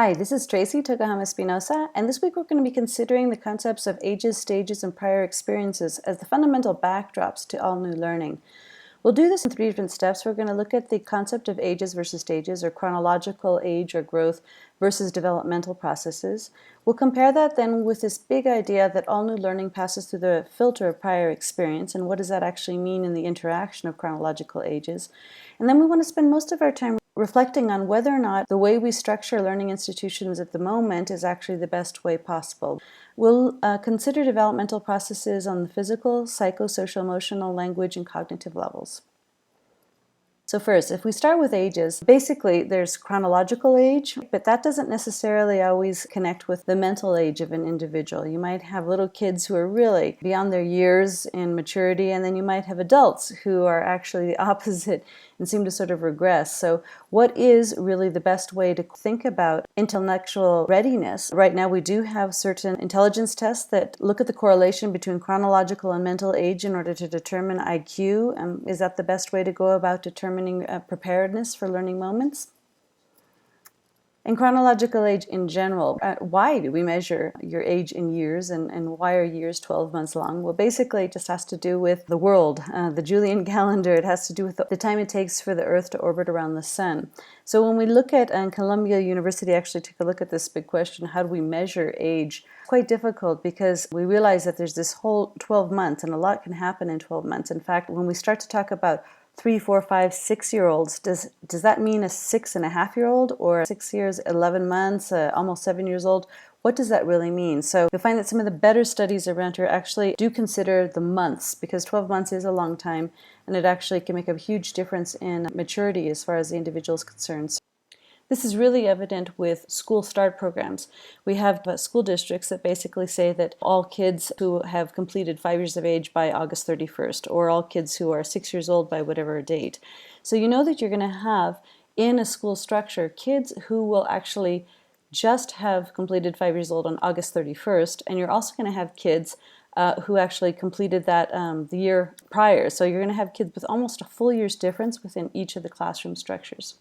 Hi, this is Tracey Tokuhama-Espinosa, and this week we're going to be considering the concepts of ages, stages, and prior experiences as the fundamental backdrops to all new learning. We'll do this in three different steps. We're going to look at the concept of ages versus stages, or chronological age or growth versus developmental processes. We'll compare that then with this big idea that all new learning passes through the filter of prior experience, and what does that actually mean in the interaction of chronological ages. And then we want to spend most of our time reflecting on whether or not the way we structure learning institutions at the moment is actually the best way possible. We'll consider developmental processes on the physical, psychosocial, emotional, language, and cognitive levels. So first, if we start with ages, basically there's chronological age, but that doesn't necessarily always connect with the mental age of an individual. You might have little kids who are really beyond their years in maturity, and then you might have adults who are actually the opposite and seem to sort of regress. So what is really the best way to think about intellectual readiness? Right now we do have certain intelligence tests that look at the correlation between chronological and mental age in order to determine IQ. Is that the best way to go about determining preparedness for learning moments? And chronological age in general, why do we measure your age in years, and why are years 12 months long? Well, basically it just has to do with the world, the Julian calendar. It has to do with the time it takes for the Earth to orbit around the sun. So when we look at, and Columbia University actually took a look at this big question, how do we measure age? It's quite difficult because we realize that there's this whole 12 months, and a lot can happen in 12 months. In fact, when we start to talk about 3, 4, 5, 6-year-olds, does that mean a 6.5-year-old or 6 years, 11 months, almost 7 years old? What does that really mean? So you'll find that some of the better studies around here actually do consider the months, because 12 months is a long time, and it actually can make a huge difference in maturity as far as the individual is concerned. This is really evident with school start programs. We have school districts that basically say that all kids who have completed 5 years of age by August 31st, or all kids who are 6 years old by whatever date. So you know that you're going to have in a school structure kids who will actually just have completed 5 years old on August 31st, and you're also going to have kids who actually completed that the year prior. So you're going to have kids with almost a full year's difference within each of the classroom structures.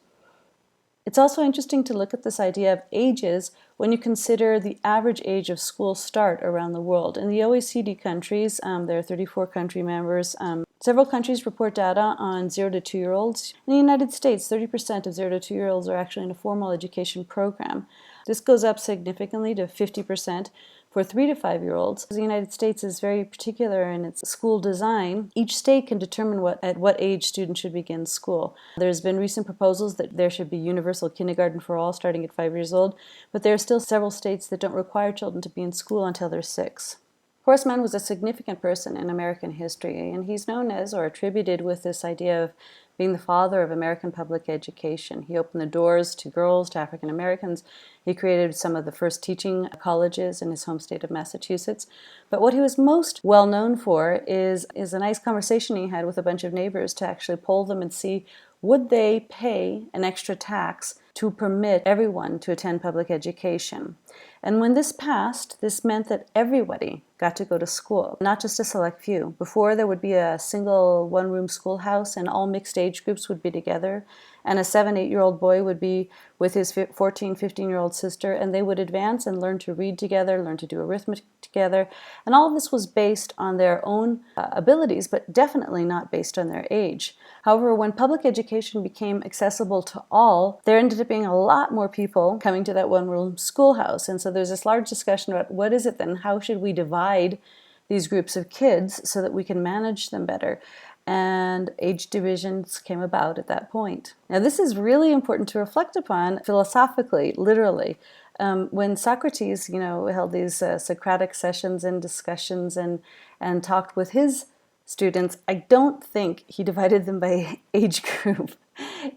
It's also interesting to look at this idea of ages when you consider the average age of school start around the world. In the OECD countries, there are 34 country members. Several countries report data on 0 to 2-year-olds. In the United States, 30% of 0 to 2-year-olds are actually in a formal education program. This goes up significantly to 50% for 3 to 5-year-olds. The United States is very particular in its school design. Each state can determine at what age students should begin school. There's been recent proposals that there should be universal kindergarten for all starting at 5 years old, but there are still several states that don't require children to be in school until they're 6. Horace Mann was a significant person in American history, and he's known as, or attributed with, this idea of being the father of American public education. He opened the doors to girls, to African Americans. He created some of the first teaching colleges in his home state of Massachusetts. But what he was most well known for is a nice conversation he had with a bunch of neighbors to actually poll them and see, would they pay an extra tax to permit everyone to attend public education? And when this passed, this meant that everybody got to go to school, not just a select few. Before, there would be a single one-room schoolhouse, and all mixed age groups would be together, and a 7, 8-year-old boy would be with his 14, 15-year-old sister, and they would advance and learn to read together, learn to do arithmetic together, and all of this was based on their own abilities, but definitely not based on their age. However, when public education became accessible to all, there ended up being a lot more people coming to that one-room schoolhouse, and so there's this large discussion about what is it then, how should we divide these groups of kids so that we can manage them better? And age divisions came about at that point. Now this is really important to reflect upon philosophically, literally. When Socrates, held these Socratic sessions and discussions and talked with his students, I don't think he divided them by age group.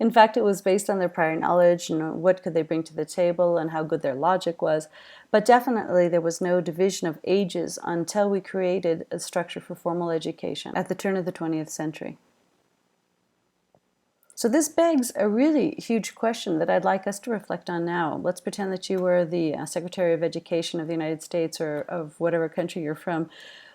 In fact, it was based on their prior knowledge, what could they bring to the table and how good their logic was. But definitely there was no division of ages until we created a structure for formal education at the turn of the 20th century. So this begs a really huge question that I'd like us to reflect on now. Let's pretend that you were the Secretary of Education of the United States or of whatever country you're from.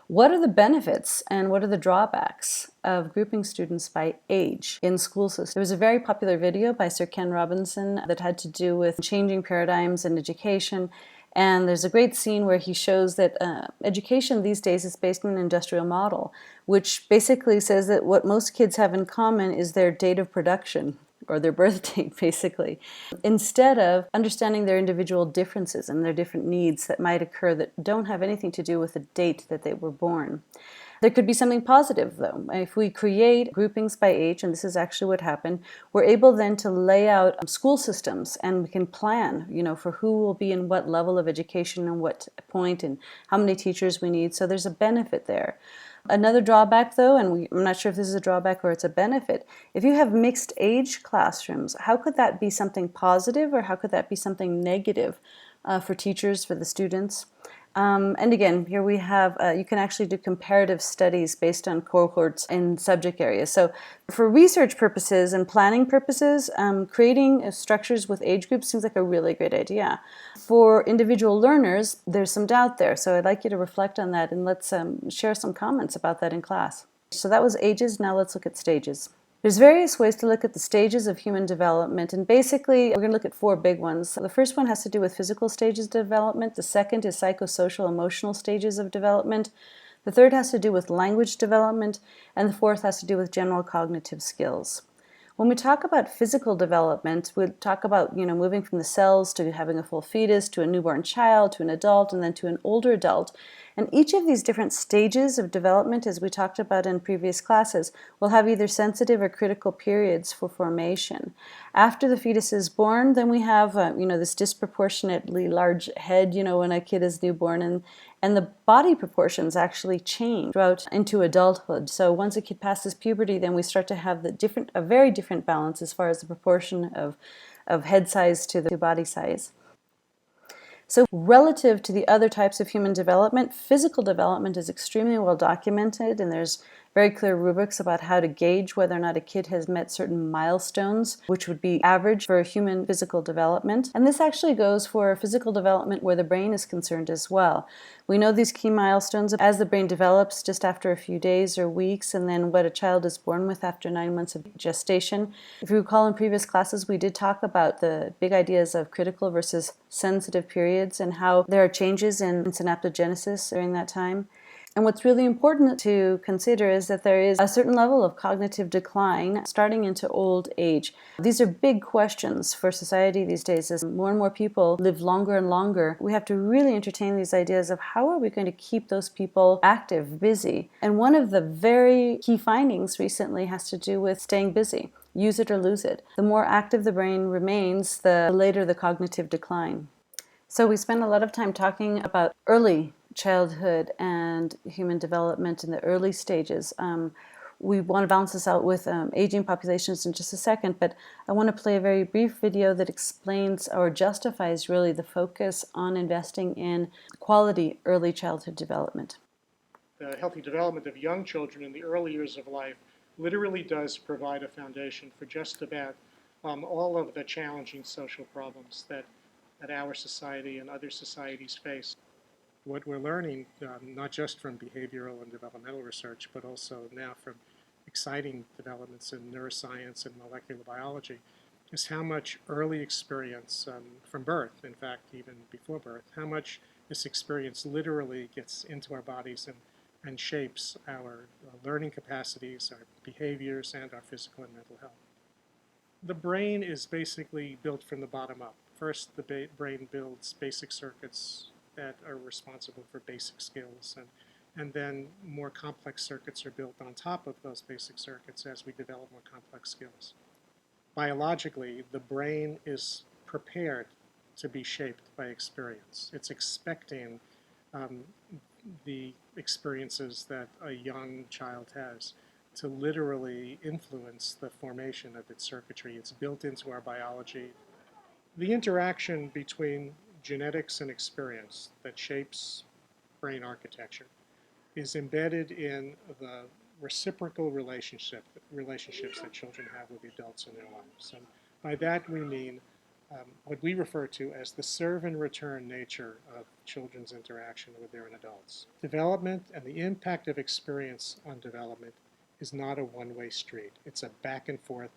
What are the benefits and what are the drawbacks of grouping students by age in school systems? There was a very popular video by Sir Ken Robinson that had to do with changing paradigms in education. And there's a great scene where he shows that education these days is based on an industrial model, which basically says that what most kids have in common is their date of production, or their birth date, basically, instead of understanding their individual differences and their different needs that might occur that don't have anything to do with the date that they were born. There could be something positive, though. If we create groupings by age, and this is actually what happened, we're able then to lay out school systems, and we can plan, for who will be in what level of education and what point and how many teachers we need. So there's a benefit there. Another drawback, though, and I'm not sure if this is a drawback or it's a benefit, if you have mixed age classrooms, how could that be something positive or how could that be something negative for teachers, for the students? And again, here we have, you can actually do comparative studies based on cohorts in subject areas. So for research purposes and planning purposes, creating structures with age groups seems like a really great idea. For individual learners, there's some doubt there. So I'd like you to reflect on that and let's share some comments about that in class. So that was ages. Now let's look at stages. There's various ways to look at the stages of human development, and basically we're going to look at 4 big ones. The first one has to do with physical stages of development. The second is psychosocial emotional stages of development. The third has to do with language development, and the fourth has to do with general cognitive skills. When we talk about physical development, we talk about moving from the cells to having a full fetus, to a newborn child, to an adult, and then to an older adult. And each of these different stages of development, as we talked about in previous classes, will have either sensitive or critical periods for formation. After the fetus is born, then we have this disproportionately large head, when a kid is newborn, and the body proportions actually change throughout into adulthood. So once a kid passes puberty, then we start to have a very different balance as far as the proportion of head size to the body size. So relative to the other types of human development, physical development is extremely well documented, and there's very clear rubrics about how to gauge whether or not a kid has met certain milestones, which would be average for human physical development. And this actually goes for physical development where the brain is concerned as well. We know these key milestones as the brain develops just after a few days or weeks, and then what a child is born with after 9 months of gestation. If you recall in previous classes, we did talk about the big ideas of critical versus sensitive periods and how there are changes in synaptogenesis during that time. And what's really important to consider is that there is a certain level of cognitive decline starting into old age. These are big questions for society these days. As more and more people live longer and longer, we have to really entertain these ideas of how are we going to keep those people active, busy. And one of the very key findings recently has to do with staying busy. Use it or lose it. The more active the brain remains, the later the cognitive decline. So we spend a lot of time talking about early childhood and human development in the early stages. We want to balance this out with aging populations in just a second, but I want to play a very brief video that explains or justifies really the focus on investing in quality early childhood development. The healthy development of young children in the early years of life literally does provide a foundation for just about all of the challenging social problems that our society and other societies face. What we're learning, not just from behavioral and developmental research, but also now from exciting developments in neuroscience and molecular biology, is how much early experience from birth, in fact, even before birth, how much this experience literally gets into our bodies and shapes our learning capacities, our behaviors, and our physical and mental health. The brain is basically built from the bottom up. First, the brain builds basic circuits that are responsible for basic skills, and then more complex circuits are built on top of those basic circuits as we develop more complex skills. Biologically, the brain is prepared to be shaped by experience. It's expecting the experiences that a young child has to literally influence the formation of its circuitry. It's built into our biology. The interaction between genetics and experience that shapes brain architecture is embedded in the reciprocal relationships that children have with adults in their lives. And by that we mean what we refer to as the serve and return nature of children's interaction with their adults. Development and the impact of experience on development is not a one-way street. It's a back and forth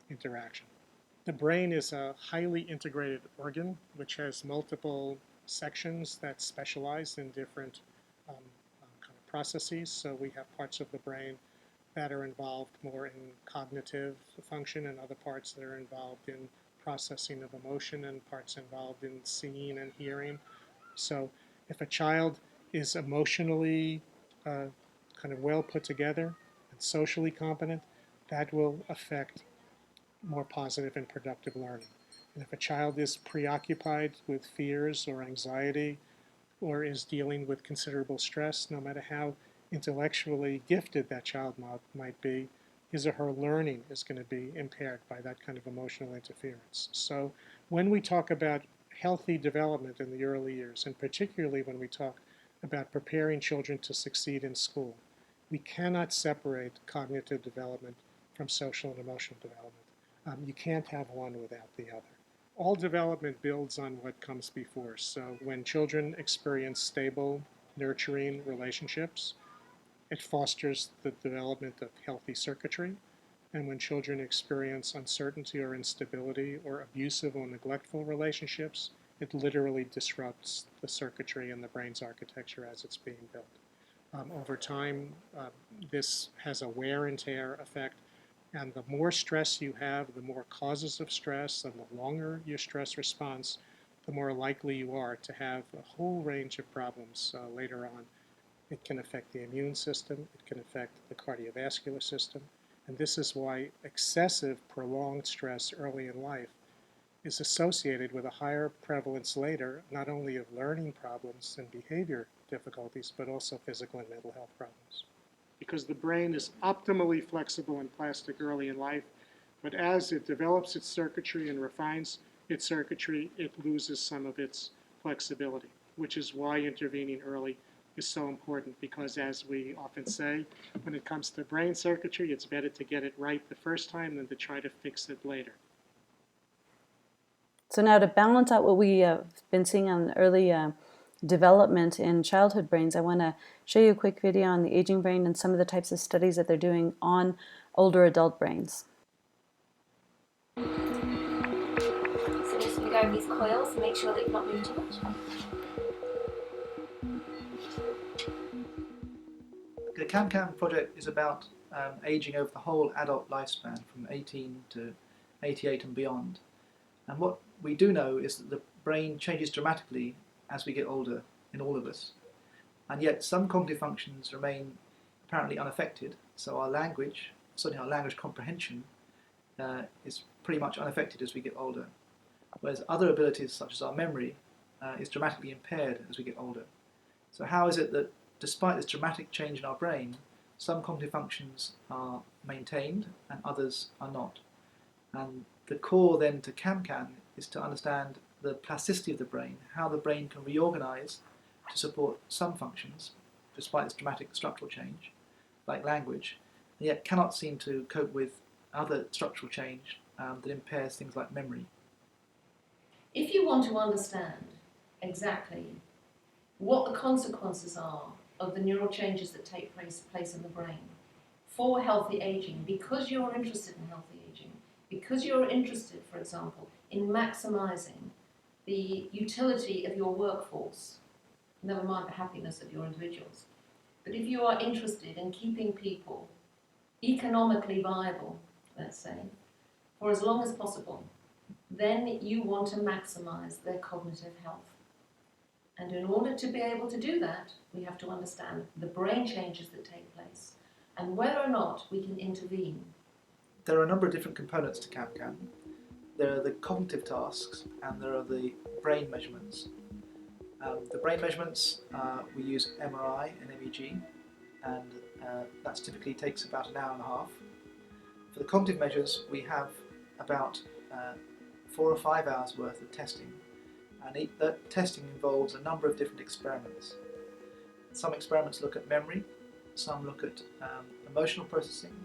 interaction. The brain is a highly integrated organ which has multiple sections that specialize in different kind of processes. So we have parts of the brain that are involved more in cognitive function and other parts that are involved in processing of emotion and parts involved in seeing and hearing. So if a child is emotionally kind of well put together and socially competent, that will affect more positive and productive learning. And if a child is preoccupied with fears or anxiety or is dealing with considerable stress, no matter how intellectually gifted that child might be, his or her learning is going to be impaired by that kind of emotional interference. So when we talk about healthy development in the early years, and particularly when we talk about preparing children to succeed in school, we cannot separate cognitive development from social and emotional development. You can't have one without the other. All development builds on what comes before. So when children experience stable, nurturing relationships, it fosters the development of healthy circuitry. And when children experience uncertainty or instability or abusive or neglectful relationships, it literally disrupts the circuitry and the brain's architecture as it's being built. Over time, this has a wear and tear effect. And the more stress you have, the more causes of stress, and the longer your stress response, the more likely you are to have a whole range of problems later on. It can affect the immune system, it can affect the cardiovascular system, and this is why excessive, prolonged stress early in life is associated with a higher prevalence later, not only of learning problems and behavior difficulties, but also physical and mental health problems. Because the brain is optimally flexible and plastic early in life, but as it develops its circuitry and refines its circuitry, it loses some of its flexibility, which is why intervening early is so important, because as we often say, when it comes to brain circuitry, it's better to get it right the first time than to try to fix it later. So now to balance out what we have been seeing on early development in childhood brains, I want to show you a quick video on the aging brain and some of the types of studies that they're doing on older adult brains. So just go over these coils and make sure that you've not moved too much. The CAM-CAM project is about aging over the whole adult lifespan from 18 to 88 and beyond. And what we do know is that the brain changes dramatically as we get older in all of us. And yet some cognitive functions remain apparently unaffected. So our language, certainly our language comprehension, is pretty much unaffected as we get older. Whereas other abilities such as our memory is dramatically impaired as we get older. So how is it that despite this dramatic change in our brain, some cognitive functions are maintained and others are not? And the core then to CAM-CAM is to understand the plasticity of the brain, how the brain can reorganize to support some functions, despite this dramatic structural change, like language, and yet cannot seem to cope with other structural change that impairs things like memory. If you want to understand exactly what the consequences are of the neural changes that take place in the brain for healthy aging, because you're interested in healthy aging, because you're interested, for example, in maximizing the utility of your workforce, never mind the happiness of your individuals, but if you are interested in keeping people economically viable, let's say, for as long as possible, then you want to maximize their cognitive health. And in order to be able to do that, we have to understand the brain changes that take place and whether or not we can intervene. There are a number of different components to CAM-CAM. There are the cognitive tasks and there are the brain measurements. The brain measurements, we use MRI and MEG, and that typically takes about an hour and a half. For the cognitive measures, we have about 4 or 5 hours worth of testing, and that testing involves a number of different experiments. Some experiments look at memory, some look at emotional processing,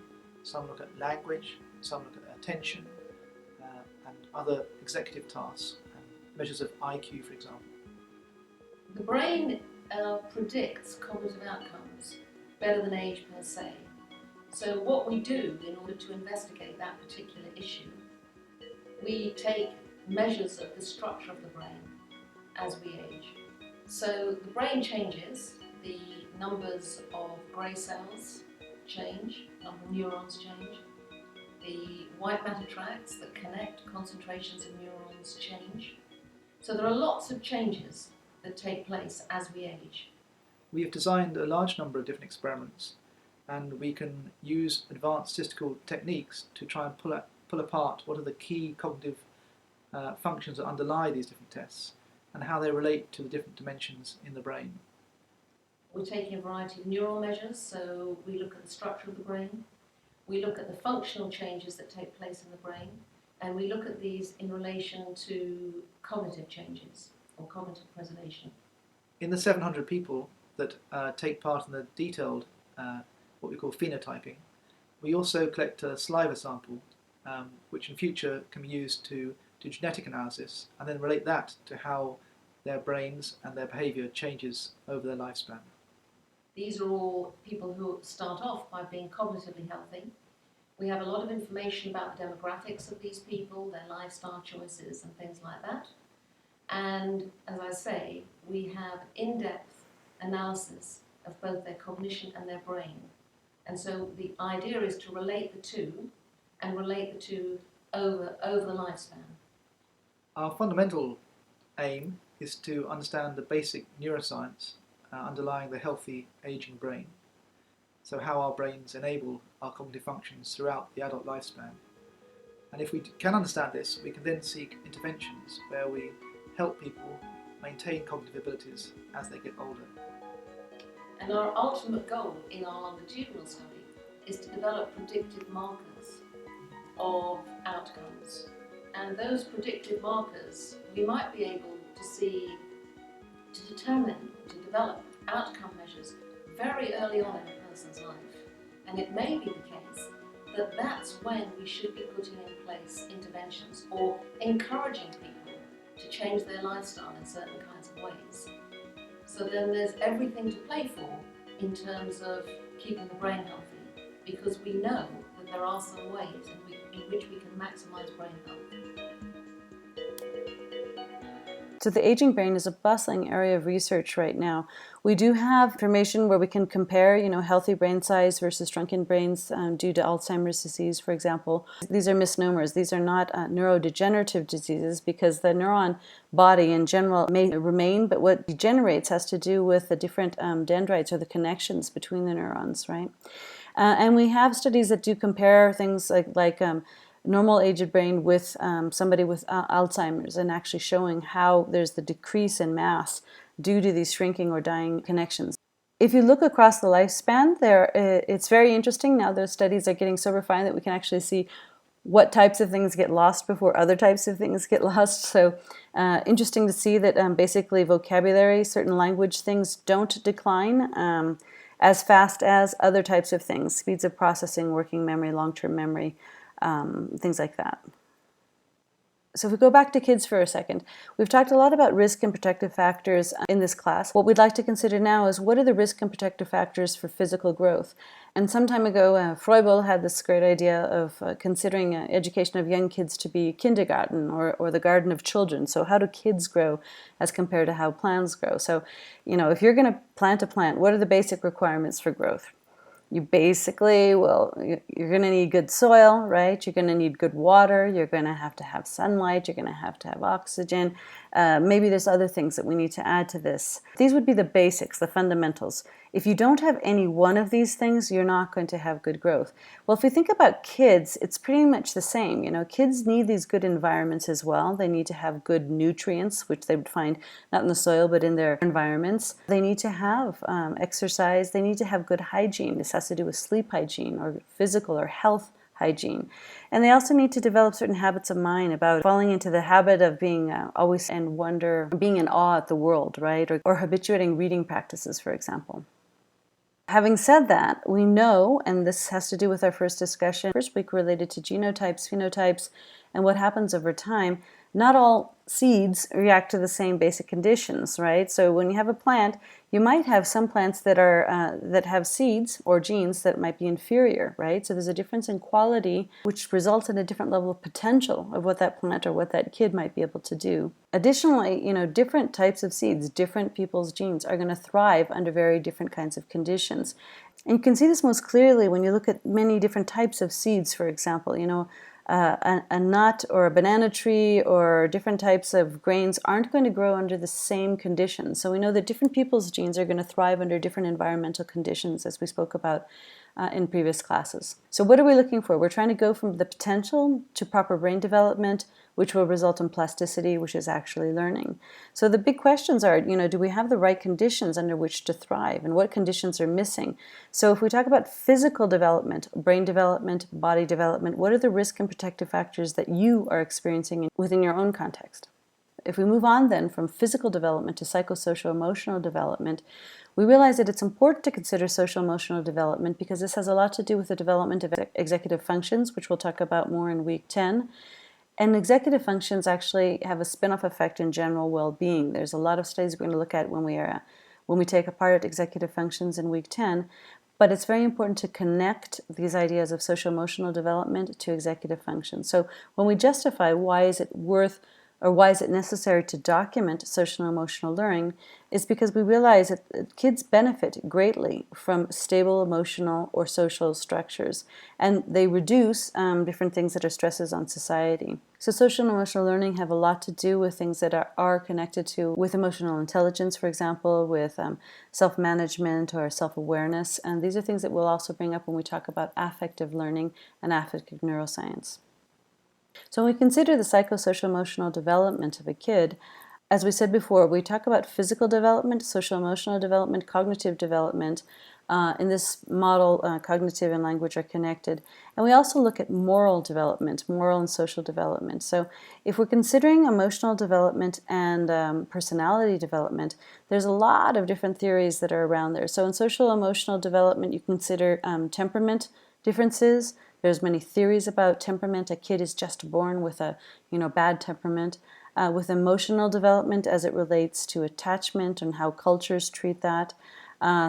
some look at language, some look at attention, and other executive tasks, measures of IQ, for example? The brain predicts cognitive outcomes better than age per se. So what we do in order to investigate that particular issue, we take measures of the structure of the brain as we age. So the brain changes, the numbers of grey cells change, number of neurons change, the white matter tracts that connect concentrations of neurons change. So there are lots of changes that take place as we age. We have designed a large number of different experiments, and we can use advanced statistical techniques to try and pull apart what are the key cognitive functions that underlie these different tests and how they relate to the different dimensions in the brain. We're taking a variety of neural measures, so we look at the structure of the brain, we look at the functional changes that take place in the brain, and we look at these in relation to cognitive changes or cognitive preservation. In the 700 people that take part in the detailed, what we call phenotyping, we also collect a saliva sample, which in future can be used to do genetic analysis and then relate that to how their brains and their behaviour changes over their lifespan. These are all people who start off by being cognitively healthy. We have a lot of information about the demographics of these people, their lifestyle choices and things like that. And as I say, we have in-depth analysis of both their cognition and their brain. And so the idea is to relate the two and relate the two over the lifespan. Our fundamental aim is to understand the basic neuroscience underlying the healthy aging brain. So how our brains enable our cognitive functions throughout the adult lifespan. And if we can understand this, we can then seek interventions where we help people maintain cognitive abilities as they get older. And our ultimate goal in our longitudinal study is to develop predictive markers of outcomes. And those predictive markers, we might be able to see, to determine, to develop outcome measures very early on in a person's life. And it may be the case that that's when we should be putting in place interventions or encouraging people to change their lifestyle in certain kinds of ways. So then there's everything to play for in terms of keeping the brain healthy, because we know that there are some ways in which we can maximize brain health. So the aging brain is a bustling area of research right now. We do have information where we can compare, healthy brain size versus shrunken brains due to Alzheimer's disease, for example. These are misnomers. These are not neurodegenerative diseases because the neuron body in general may remain, but what degenerates has to do with the different dendrites or the connections between the neurons, right? And we have studies that do compare things like normal aged brain with somebody with Alzheimer's, and actually showing how there's the decrease in mass due to these shrinking or dying connections. If you look across the lifespan, it's very interesting. Now those studies are getting so refined that we can actually see what types of things get lost before other types of things get lost. So interesting to see that basically vocabulary, certain language things don't decline as fast as other types of things, speeds of processing, working memory, long-term memory, things like that. So if we go back to kids for a second, we've talked a lot about risk and protective factors in this class. What we'd like to consider now is what are the risk and protective factors for physical growth? And some time ago, Froebel had this great idea of considering education of young kids to be kindergarten or the garden of children. So how do kids grow as compared to how plants grow? So, if you're going to plant a plant, what are the basic requirements for growth? You basically, you're going to need good soil, right? You're going to need good water. You're going to have sunlight. You're going to have oxygen. Maybe there's other things that we need to add to this. These would be the basics, the fundamentals. If you don't have any one of these things, you're not going to have good growth. Well, if we think about kids, it's pretty much the same. Kids need these good environments as well. They need to have good nutrients, which they would find not in the soil, but in their environments. They need to have exercise. They need to have good hygiene. This has to do with sleep hygiene or physical or health hygiene. And they also need to develop certain habits of mind about falling into the habit of being always in wonder, being in awe at the world, right? Or habituating reading practices, for example. Having said that, we know, and this has to do with our first discussion first week related to genotypes, phenotypes, and what happens over time, not all seeds react to the same basic conditions, right? So when you have a plant, you might have some plants that are that have seeds or genes that might be inferior, right? So there's a difference in quality, which results in a different level of potential of what that plant or what that kid might be able to do. Additionally, different types of seeds, different people's genes are going to thrive under very different kinds of conditions. And you can see this most clearly when you look at many different types of seeds, for example. A nut or a banana tree or different types of grains aren't going to grow under the same conditions. So we know that different people's genes are going to thrive under different environmental conditions, as we spoke about in previous classes. So what are we looking for? We're trying to go from the potential to proper brain development, which will result in plasticity, which is actually learning. So the big questions are, do we have the right conditions under which to thrive, and what conditions are missing? So if we talk about physical development, brain development, body development, what are the risk and protective factors that you are experiencing within your own context? If we move on then from physical development to psychosocial emotional development, we realize that it's important to consider social emotional development because this has a lot to do with the development of executive functions, which we'll talk about more in week 10. And executive functions actually have a spin-off effect in general well-being. There's a lot of studies we're going to look at when we take apart executive functions in week 10, but it's very important to connect these ideas of social emotional development to executive functions. So when we justify why is it worth or why is it necessary to document social and emotional learning, is because we realize that kids benefit greatly from stable emotional or social structures, and they reduce different things that are stresses on society. So social and emotional learning have a lot to do with things that are connected with emotional intelligence, for example, with self-management or self-awareness, and these are things that we'll also bring up when we talk about affective learning and affective neuroscience. So when we consider the psychosocial emotional development of a kid, as we said before, we talk about physical development, social emotional development, cognitive development. In this model, cognitive and language are connected. And we also look at moral development, moral and social development. So if we're considering emotional development and personality development, there's a lot of different theories that are around there. So in social emotional development, you consider temperament differences. There's many theories about temperament. A kid is just born with a bad temperament. With emotional development as it relates to attachment and how cultures treat that,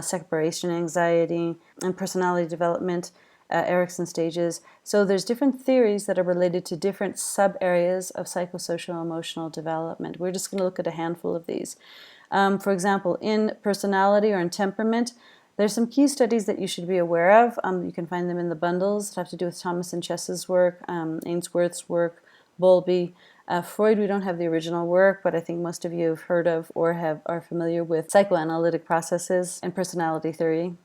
separation anxiety, and personality development, Eriksons Stages. So there's different theories that are related to different sub-areas of psychosocial emotional development. We're just going to look at a handful of these. For example, in personality or in temperament, there's some key studies that you should be aware of. You can find them in the bundles that have to do with Thomas and Chess's work, Ainsworth's work, Bowlby. Freud, we don't have the original work, but I think most of you have heard of or are familiar with psychoanalytic processes and personality theory.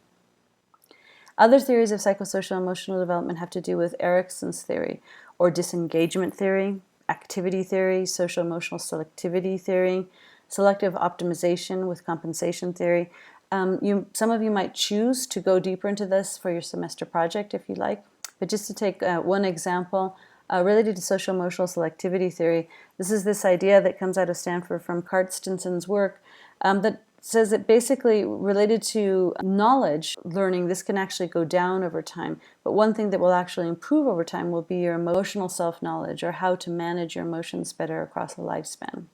Other theories of psychosocial emotional development have to do with Erikson's theory, or disengagement theory, activity theory, social emotional selectivity theory, selective optimization with compensation theory. Some of you might choose to go deeper into this for your semester project if you like. But just to take one example, related to social emotional selectivity theory, this is this idea that comes out of Stanford from Carstenson's work that says that basically related to knowledge learning, this can actually go down over time. But one thing that will actually improve over time will be your emotional self-knowledge, or how to manage your emotions better across a lifespan.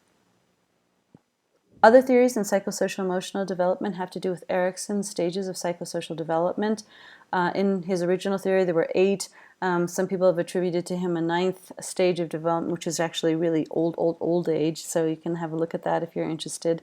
Other theories in psychosocial emotional development have to do with Eriksons stages of psychosocial development. In his original theory, there were 8. Some people have attributed to him a 9th stage of development, which is actually really old age, so you can have a look at that if you're interested.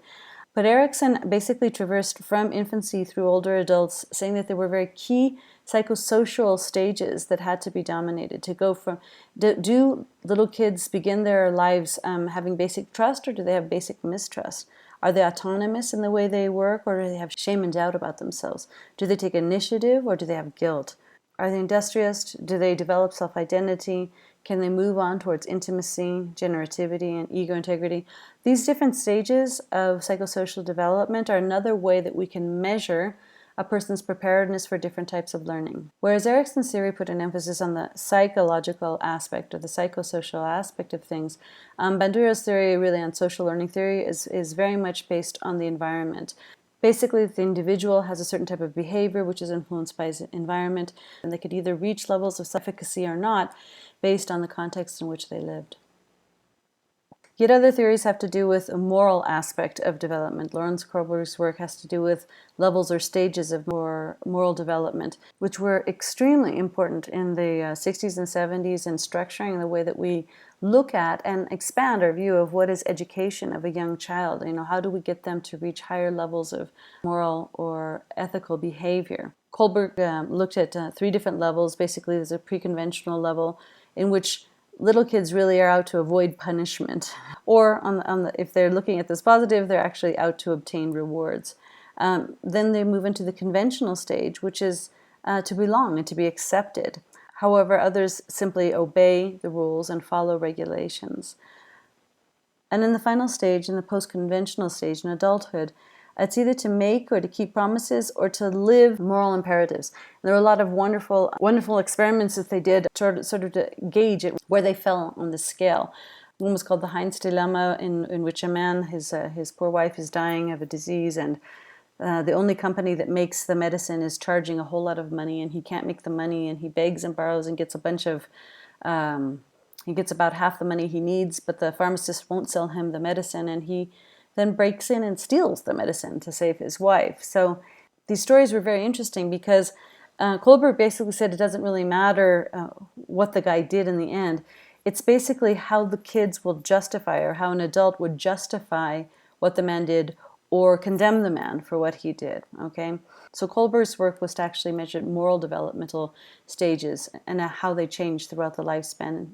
But Erikson basically traversed from infancy through older adults, saying that there were very key psychosocial stages that had to be dominated to go from, do little kids begin their lives having basic trust, or do they have basic mistrust? Are they autonomous in the way they work, or do they have shame and doubt about themselves? Do they take initiative, or do they have guilt? Are they industrious? Do they develop self-identity? Can they move on towards intimacy, generativity, and ego integrity? These different stages of psychosocial development are another way that we can measure a person's preparedness for different types of learning. Whereas Erikson's theory put an emphasis on the psychological aspect or the psychosocial aspect of things, Banduro's theory, really on social learning theory, is very much based on the environment. Basically, the individual has a certain type of behavior which is influenced by his environment, and they could either reach levels of self-efficacy or not based on the context in which they lived. Yet other theories have to do with a moral aspect of development. Lawrence Kohlberg's work has to do with levels or stages of moral development, which were extremely important in the 60s and 70s in structuring the way that we look at and expand our view of what is education of a young child. How do we get them to reach higher levels of moral or ethical behavior? Kohlberg looked at 3 different levels. Basically, there's a pre-conventional level in which little kids really are out to avoid punishment, or if they're looking at this positive, they're actually out to obtain rewards. Then they move into the conventional stage, which is to belong and to be accepted. However, others simply obey the rules and follow regulations. And in the final stage, in the post-conventional stage, in adulthood, it's either to make or to keep promises or to live moral imperatives. There were a lot of wonderful experiments that they did sort of to gauge it, where they fell on the scale. One was called the Heinz dilemma, in which a man, his poor wife is dying of a disease, and the only company that makes the medicine is charging a whole lot of money, and he can't make the money, and he begs and borrows and gets he gets about half the money he needs, but the pharmacist won't sell him the medicine, and he then breaks in and steals the medicine to save his wife. So these stories were very interesting because Kohlberg basically said it doesn't really matter what the guy did in the end. It's basically how the kids will justify, or how an adult would justify what the man did or condemn the man for what he did, okay? So Kohlberg's work was to actually measure moral developmental stages and how they change throughout the lifespan.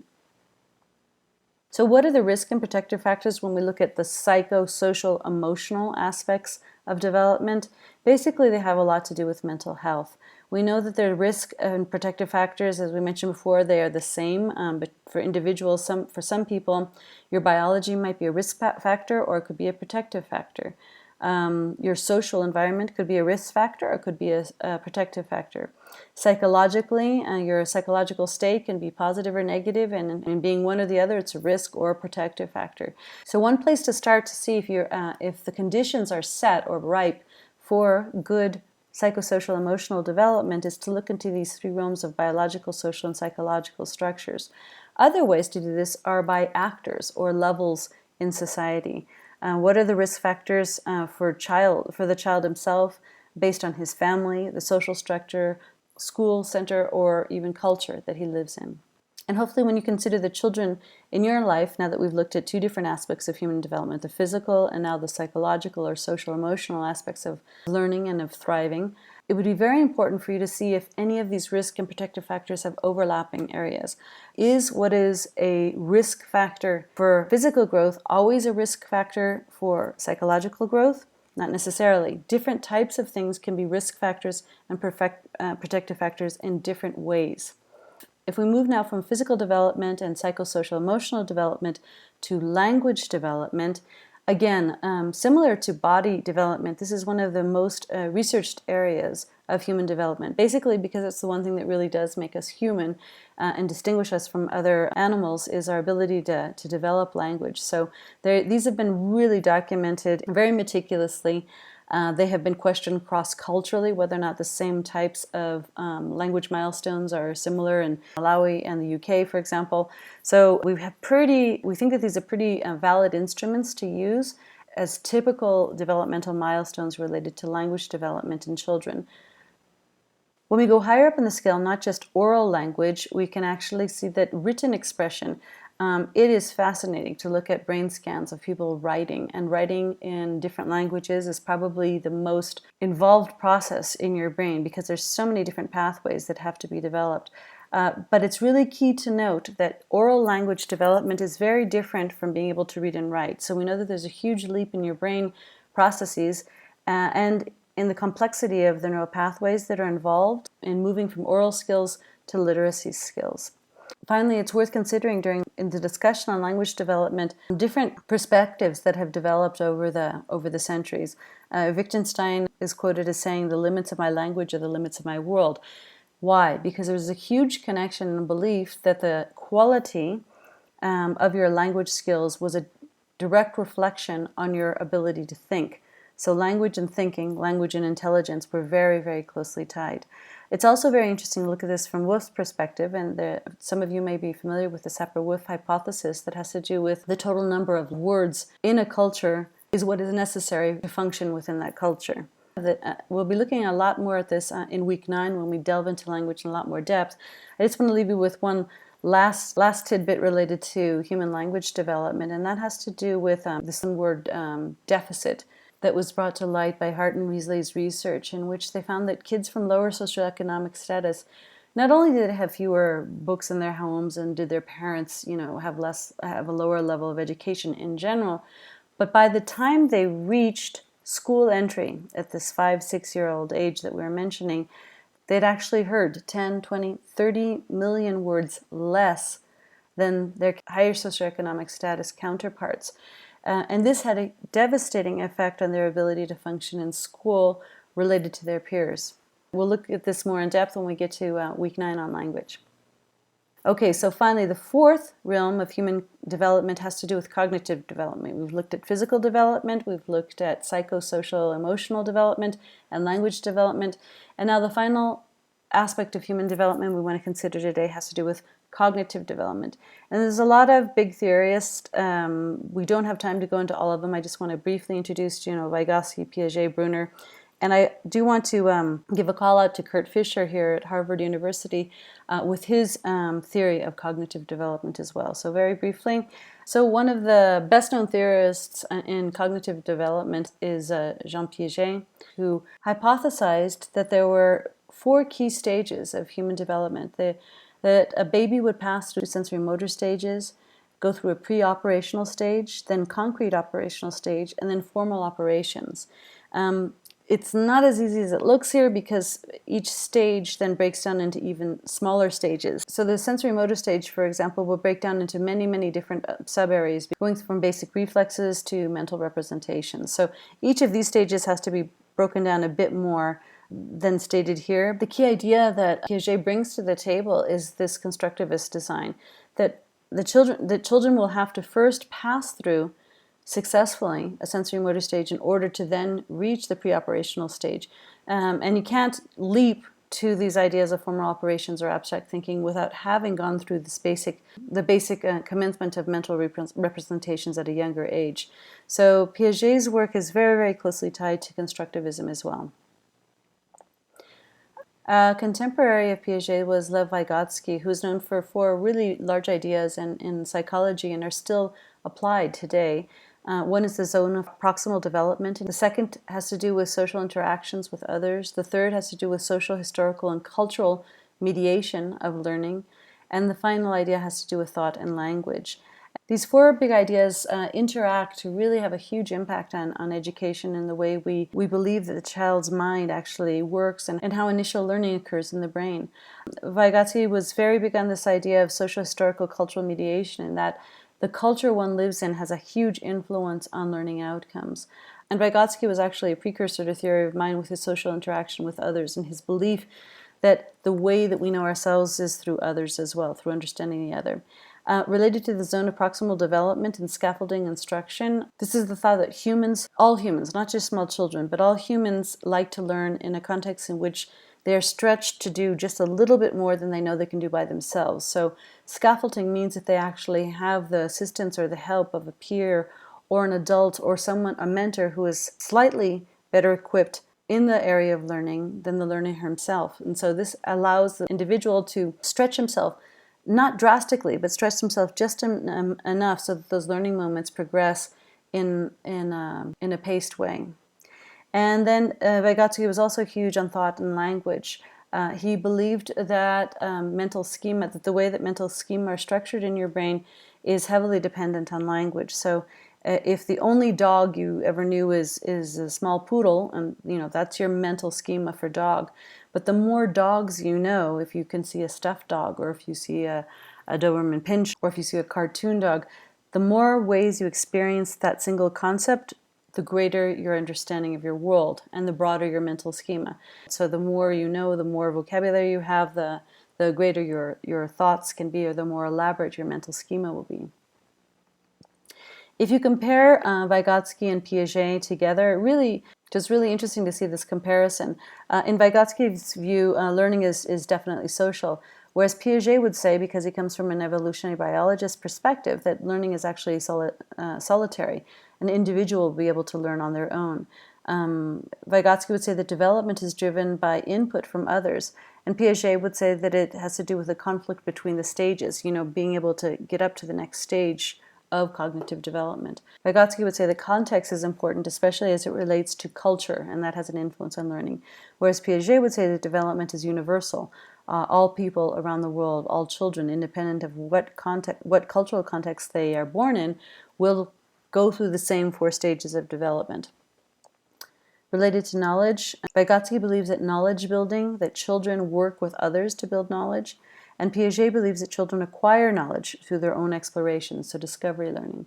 So what are the risk and protective factors when we look at the psychosocial emotional aspects of development? Basically, they have a lot to do with mental health. We know that their risk and protective factors, as we mentioned before, they are the same, but for individuals, for some people, your biology might be a risk factor or it could be a protective factor. Your social environment could be a risk factor or it could be a protective factor. Psychologically, your psychological state can be positive or negative, and in being one or the other, it's a risk or a protective factor. So one place to start to see if the conditions are set or ripe for good psychosocial emotional development is to look into these 3 realms of biological, social, and psychological structures. Other ways to do this are by actors or levels in society. What are the risk factors for the child himself based on his family, the social structure, school, center, or even culture that he lives in? And hopefully when you consider the children in your life, now that we've looked at 2 different aspects of human development, the physical and now the psychological or social emotional aspects of learning and of thriving, it would be very important for you to see if any of these risk and protective factors have overlapping areas. Is what is a risk factor for physical growth always a risk factor for psychological growth? Not necessarily. Different types of things can be risk factors and protective factors in different ways. If we move now from physical development and psychosocial emotional development to language development, again, similar to body development, this is one of the most researched areas of human development, basically because it's the one thing that really does make us human and distinguish us from other animals is our ability to develop language. So these have been really documented very meticulously. They have been questioned cross-culturally whether or not the same types of language milestones are similar in Malawi and the UK, for example. So we think that these are pretty valid instruments to use as typical developmental milestones related to language development in children. When we go higher up in the scale, not just oral language, we can actually see that written expression. It is fascinating to look at brain scans of people writing, and writing in different languages is probably the most involved process in your brain because there's so many different pathways that have to be developed. But it's really key to note that oral language development is very different from being able to read and write. So we know that there's a huge leap in your brain processes and in the complexity of the neural pathways that are involved in moving from oral skills to literacy skills. Finally, it's worth considering in the discussion on language development different perspectives that have developed over the centuries. Wittgenstein is quoted as saying, "The limits of my language are the limits of my world." Why? Because there's a huge connection and belief that the quality of your language skills was a direct reflection on your ability to think. So language and thinking, language and intelligence were very, very closely tied. It's also very interesting to look at this from Wolff's perspective, and some of you may be familiar with the Sapir-Whorf hypothesis that has to do with the total number of words in a culture is what is necessary to function within that culture. We'll be looking a lot more at this in week 9 when we delve into language in a lot more depth. I just want to leave you with one last tidbit related to human language development, and that has to do with this word deficit that was brought to light by Hart and Weasley's research, in which they found that kids from lower socioeconomic status, not only did they have fewer books in their homes and did their parents, have a lower level of education in general, but by the time they reached school entry at this 5-6-year-old age that we were mentioning, they'd actually heard 10, 20, 30 million words less than their higher socioeconomic status counterparts. And this had a devastating effect on their ability to function in school related to their peers. We'll look at this more in depth when we get to week 9 on language. Okay, so finally, the fourth realm of human development has to do with cognitive development. We've looked at physical development, we've looked at psychosocial emotional development, and language development. And now the final aspect of human development we want to consider today has to do with cognitive development. And there's a lot of big theorists. We don't have time to go into all of them. I just want to briefly introduce, Vygotsky, Piaget, Brunner. And I do want to give a call out to Kurt Fischer here at Harvard University with his theory of cognitive development as well. So very briefly, so one of the best-known theorists in cognitive development is Jean Piaget, who hypothesized that there were 4 key stages of human development. That a baby would pass through sensory motor stages, go through a pre-operational stage, then concrete operational stage, and then formal operations. It's not as easy as it looks here because each stage then breaks down into even smaller stages. So the sensory motor stage, for example, will break down into many, many different sub-areas, going from basic reflexes to mental representations. So each of these stages has to be broken down a bit more than stated here. The key idea that Piaget brings to the table is this constructivist design, that the children will have to first pass through successfully a sensory motor stage in order to then reach the pre-operational stage. And you can't leap to these ideas of formal operations or abstract thinking without having gone through the basic commencement of mental representations at a younger age. So Piaget's work is very, very closely tied to constructivism as well. A contemporary of Piaget was Lev Vygotsky, who's known for 4 really large ideas in psychology and are still applied today. One is the zone of proximal development. The second has to do with social interactions with others. The third has to do with social, historical, and cultural mediation of learning. And the final idea has to do with thought and language. These 4 big ideas interact to really have a huge impact on education and the way we believe that the child's mind actually works and how initial learning occurs in the brain. Vygotsky was very big on this idea of social, historical, cultural mediation, and that the culture one lives in has a huge influence on learning outcomes. And Vygotsky was actually a precursor to theory of mind with his social interaction with others and his belief that the way that we know ourselves is through others as well, through understanding the other. Related to the zone of proximal development and scaffolding instruction, this is the thought that all humans, not just small children, but all humans like to learn in a context in which they are stretched to do just a little bit more than they know they can do by themselves. So scaffolding means that they actually have the assistance or the help of a peer or an adult or a mentor who is slightly better equipped in the area of learning than the learner himself. And so this allows the individual to stretch himself, not drastically, but stretch himself just enough so that those learning moments progress in a paced way. And then Vygotsky was also huge on thought and language. He believed that that the way that mental schema are structured in your brain is heavily dependent on language. So if the only dog you ever knew is a small poodle, and that's your mental schema for dog. But the more dogs you know, if you can see a stuffed dog, or if you see a Doberman Pinscher, or if you see a cartoon dog, the more ways you experience that single concept, the greater your understanding of your world and the broader your mental schema. So the more you know, the more vocabulary you have, the greater your thoughts can be, or the more elaborate your mental schema will be. If you compare Vygotsky and Piaget together, just really interesting to see this comparison. In Vygotsky's view, learning is definitely social, whereas Piaget would say, because he comes from an evolutionary biologist perspective, that learning is actually solitary. An individual will be able to learn on their own. Vygotsky would say that development is driven by input from others, and Piaget would say that it has to do with the conflict between the stages, being able to get up to the next stage of cognitive development. Vygotsky would say that context is important, especially as it relates to culture, and that has an influence on learning. Whereas Piaget would say that development is universal. All people around the world, all children, independent of what cultural context they are born in, will go through the same 4 stages of development. Related to knowledge, Vygotsky believes that knowledge building, that children work with others to build knowledge, and Piaget believes that children acquire knowledge through their own exploration, so discovery learning.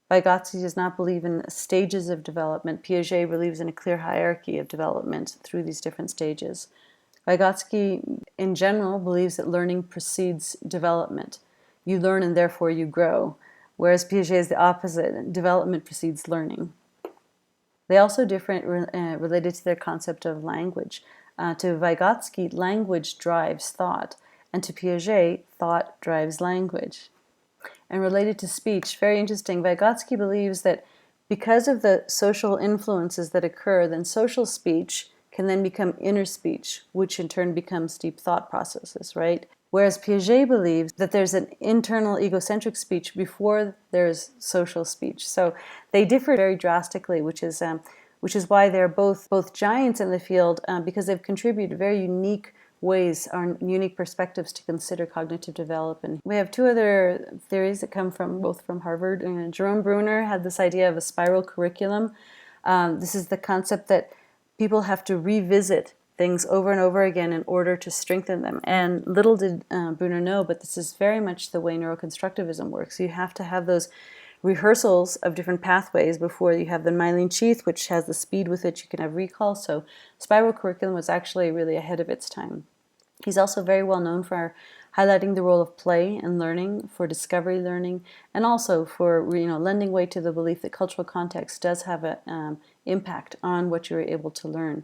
Vygotsky does not believe in stages of development. Piaget believes in a clear hierarchy of development through these different stages. Vygotsky, in general, believes that learning precedes development. You learn and therefore you grow, whereas Piaget is the opposite. Development precedes learning. They also differ related to their concept of language. To Vygotsky, language drives thought, and to Piaget, thought drives language. And related to speech, very interesting, Vygotsky believes that because of the social influences that occur, then social speech can then become inner speech, which in turn becomes deep thought processes, right? Whereas Piaget believes that there's an internal egocentric speech before there's social speech. So they differ very drastically, which is why they're both giants in the field, because they've contributed very unique ways or unique perspectives to consider cognitive development. We have 2 other theories that come both from Harvard. Jerome Bruner had this idea of a spiral curriculum. This is the concept that people have to revisit things over and over again in order to strengthen them. And little did Bruner know, but this is very much the way neuroconstructivism works. You have to have those rehearsals of different pathways before you have the myelin sheath, which has the speed with which you can have recall. So spiral curriculum was actually really ahead of its time. He's also very well known for highlighting the role of play and learning, for discovery learning, and also for lending weight to the belief that cultural context does have an impact on what you're able to learn.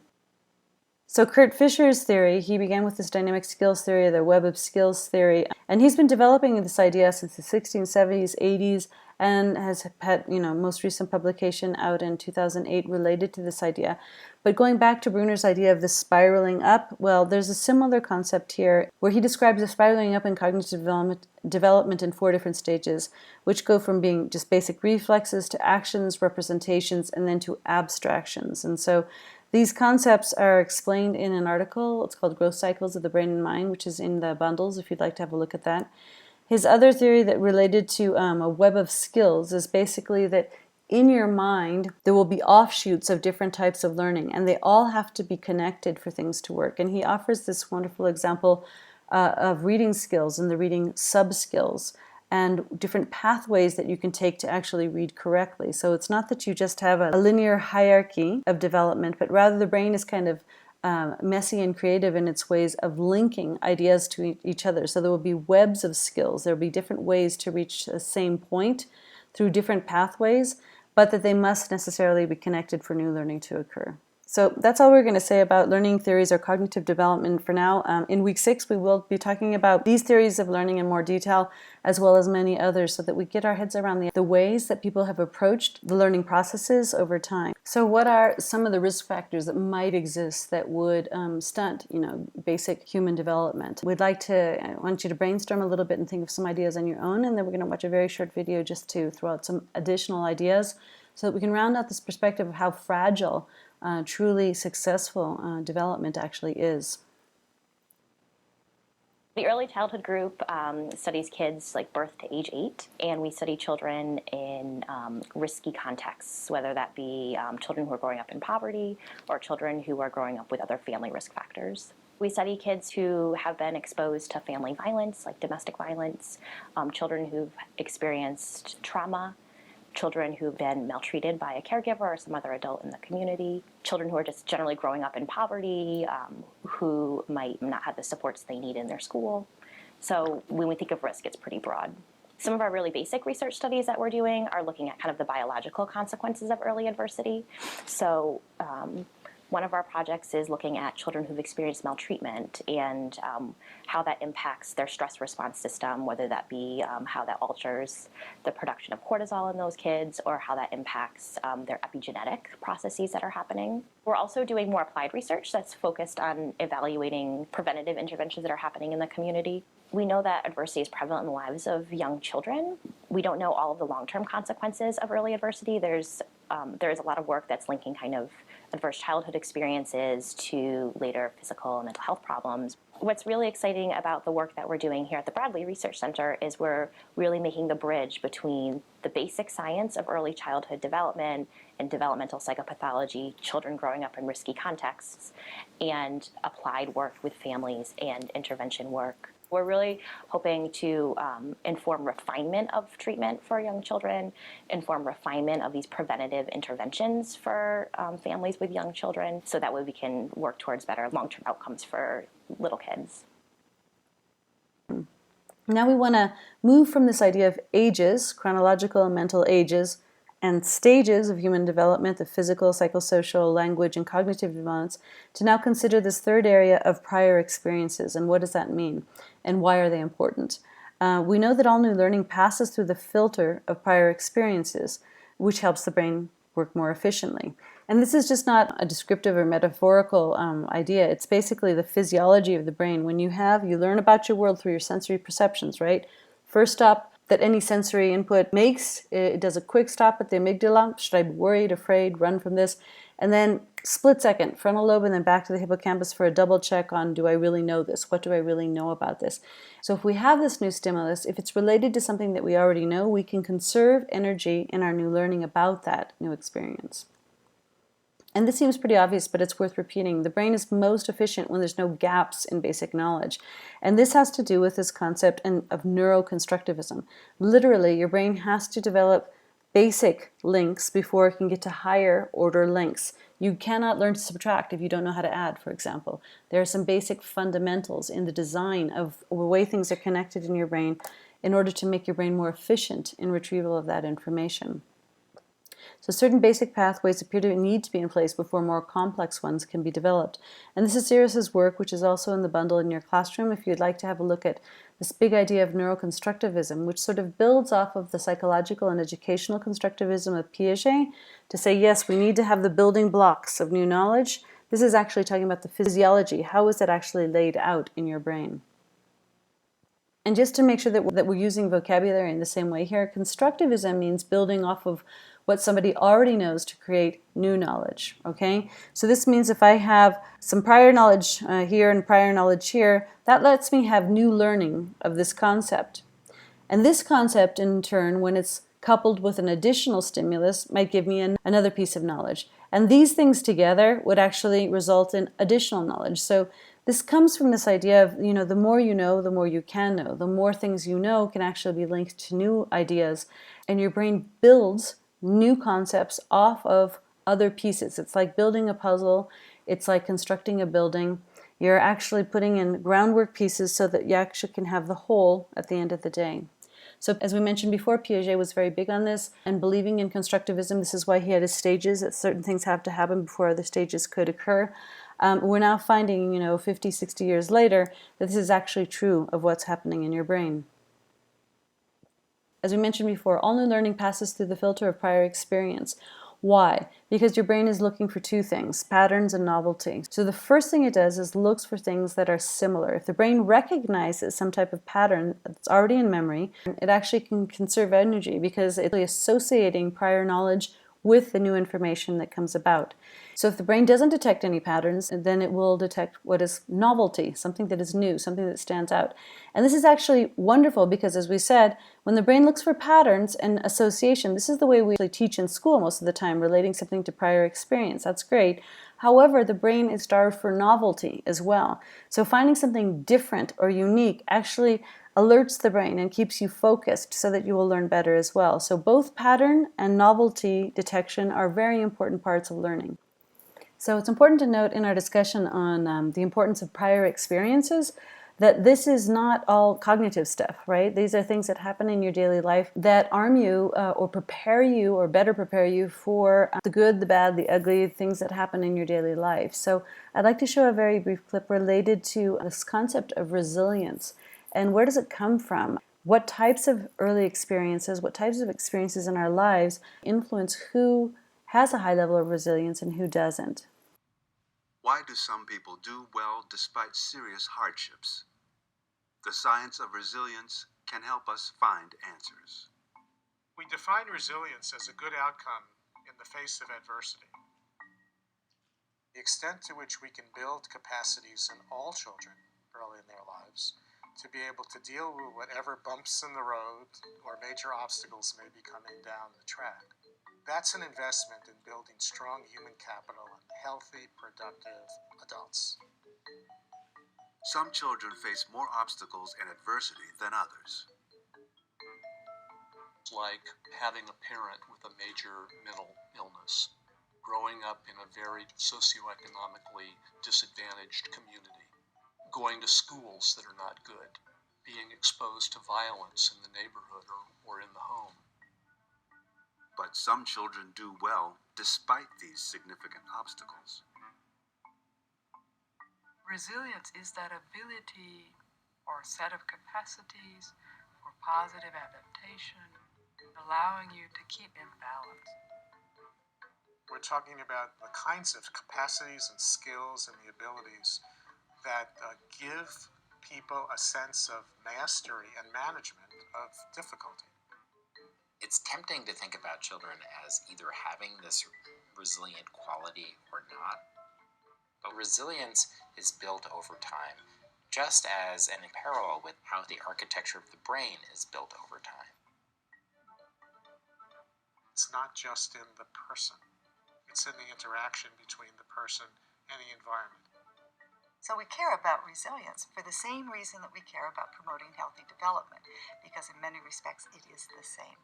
So Kurt Fischer's theory, he began with this dynamic skills theory, the web of skills theory, and he's been developing this idea since the 1670s, 80s, and has had, most recent publication out in 2008 related to this idea. But going back to Bruner's idea of the spiraling up, well, there's a similar concept here where he describes the spiraling up in cognitive development in 4 different stages, which go from being just basic reflexes to actions, representations, and then to abstractions. And so these concepts are explained in an article. It's called Growth Cycles of the Brain and Mind, which is in the bundles if you'd like to have a look at that. His other theory that related to a web of skills is basically that in your mind there will be offshoots of different types of learning, and they all have to be connected for things to work. And he offers this wonderful example of reading skills and the reading sub-skills and different pathways that you can take to actually read correctly. So it's not that you just have a linear hierarchy of development, but rather the brain is kind of messy and creative in its ways of linking ideas to each other. So there will be webs of skills. There will be different ways to reach the same point through different pathways, but that they must necessarily be connected for new learning to occur. So that's all we're going to say about learning theories or cognitive development for now. In week 6, we will be talking about these theories of learning in more detail, as well as many others, so that we get our heads around the ways that people have approached the learning processes over time. So what are some of the risk factors that might exist that would stunt, basic human development? I want you to brainstorm a little bit and think of some ideas on your own, and then we're going to watch a very short video just to throw out some additional ideas so that we can round out this perspective of how fragile truly successful development actually is. The early childhood group studies kids like birth to age 8, and we study children in risky contexts, whether that be children who are growing up in poverty or children who are growing up with other family risk factors. We study kids who have been exposed to family violence, like domestic violence, children who've experienced trauma, children who've been maltreated by a caregiver or some other adult in the community, children who are just generally growing up in poverty, who might not have the supports they need in their school. So when we think of risk, it's pretty broad. Some of our really basic research studies that we're doing are looking at kind of the biological consequences of early adversity. So one of our projects is looking at children who've experienced maltreatment and how that impacts their stress response system, whether that be how that alters the production of cortisol in those kids or how that impacts their epigenetic processes that are happening. We're also doing more applied research that's focused on evaluating preventative interventions that are happening in the community. We know that adversity is prevalent in the lives of young children. We don't know all of the long-term consequences of early adversity. There's a lot of work that's linking kind of adverse childhood experiences to later physical and mental health problems. What's really exciting about the work that we're doing here at the Bradley Research Center is we're really making the bridge between the basic science of early childhood development and developmental psychopathology, children growing up in risky contexts, and applied work with families and intervention work. We're really hoping to inform refinement of treatment for young children, inform refinement of these preventative interventions for families with young children, so that way we can work towards better long-term outcomes for little kids. Now we want to move from this idea of ages, chronological and mental ages, and stages of human development, the physical, psychosocial, language, and cognitive developments, to now consider this third area of prior experiences. And what does that mean? And why are they important? We know that all new learning passes through the filter of prior experiences, which helps the brain work more efficiently. And this is just not a descriptive or metaphorical idea. It's basically the physiology of the brain. When you learn about your world through your sensory perceptions, right? First stop that any sensory input makes, it does a quick stop at the amygdala. Should I be worried, afraid, run from this? And then split second, frontal lobe, and then back to the hippocampus for a double check on, do I really know this? What do I really know about this? So if we have this new stimulus, if it's related to something that we already know, we can conserve energy in our new learning about that new experience. And this seems pretty obvious, but it's worth repeating. The brain is most efficient when there's no gaps in basic knowledge. And this has to do with this concept of neuroconstructivism. Literally, your brain has to develop basic links before it can get to higher order links. You cannot learn to subtract if you don't know how to add, for example. There are some basic fundamentals in the design of the way things are connected in your brain in order to make your brain more efficient in retrieval of that information. So certain basic pathways appear to need to be in place before more complex ones can be developed. And this is Cyrus's work, which is also in the bundle in your classroom if you'd like to have a look at this big idea of neuroconstructivism, which sort of builds off of the psychological and educational constructivism of Piaget to say, yes, we need to have the building blocks of new knowledge. This is actually talking about the physiology. How is it actually laid out in your brain? And just to make sure that we're using vocabulary in the same way here, constructivism means building off of what somebody already knows to create new knowledge, okay? So this means if I have some prior knowledge here and prior knowledge here, that lets me have new learning of this concept. And this concept, in turn, when it's coupled with an additional stimulus, might give me another piece of knowledge. And these things together would actually result in additional knowledge. So this comes from this idea of, the more you know, the more you can know. The more things you know can actually be linked to new ideas. And your brain builds new concepts off of other pieces. It's like building a puzzle. It's like constructing a building. You're actually putting in groundwork pieces so that you actually can have the whole at the end of the day. So as we mentioned before, Piaget was very big on this and believing in constructivism. This is why he had his stages, that certain things have to happen before other stages could occur. We're now finding, 50, 60 years later, that this is actually true of what's happening in your brain. As we mentioned before, all new learning passes through the filter of prior experience. Why? Because your brain is looking for two things, patterns and novelty. So the first thing it does is looks for things that are similar. If the brain recognizes some type of pattern that's already in memory, it actually can conserve energy because it's associating prior knowledge with the new information that comes about. So if the brain doesn't detect any patterns, then it will detect what is novelty, something that is new, something that stands out. And this is actually wonderful because, as we said, when the brain looks for patterns and association, this is the way we teach in school most of the time, relating something to prior experience. That's great. However, the brain is starved for novelty as well. So finding something different or unique actually alerts the brain and keeps you focused so that you will learn better as well. So both pattern and novelty detection are very important parts of learning. So it's important to note in our discussion on the importance of prior experiences that this is not all cognitive stuff, right? These are things that happen in your daily life that arm you or prepare you or better prepare you for the good, the bad, the ugly, things that happen in your daily life. So I'd like to show a very brief clip related to this concept of resilience. And where does it come from? What types of early experiences, what types of experiences in our lives influence who has a high level of resilience and who doesn't? Why do some people do well despite serious hardships? The science of resilience can help us find answers. We define resilience as a good outcome in the face of adversity. The extent to which we can build capacities in all children early in their lives to be able to deal with whatever bumps in the road or major obstacles may be coming down the track. That's an investment in building strong human capital and healthy, productive adults. Some children face more obstacles and adversity than others. Like having a parent with a major mental illness, growing up in a very socioeconomically disadvantaged community, going to schools that are not good, being exposed to violence in the neighborhood or in the home. But some children do well despite these significant obstacles. Resilience is that ability or set of capacities for positive adaptation, allowing you to keep in balance. We're talking about the kinds of capacities and skills and the abilities that give people a sense of mastery and management of difficulty. It's tempting to think about children as either having this resilient quality or not. But resilience is built over time, just as and in parallel with how the architecture of the brain is built over time. It's not just in the person. It's in the interaction between the person and the environment. So we care about resilience for the same reason that we care about promoting healthy development, because in many respects it is the same.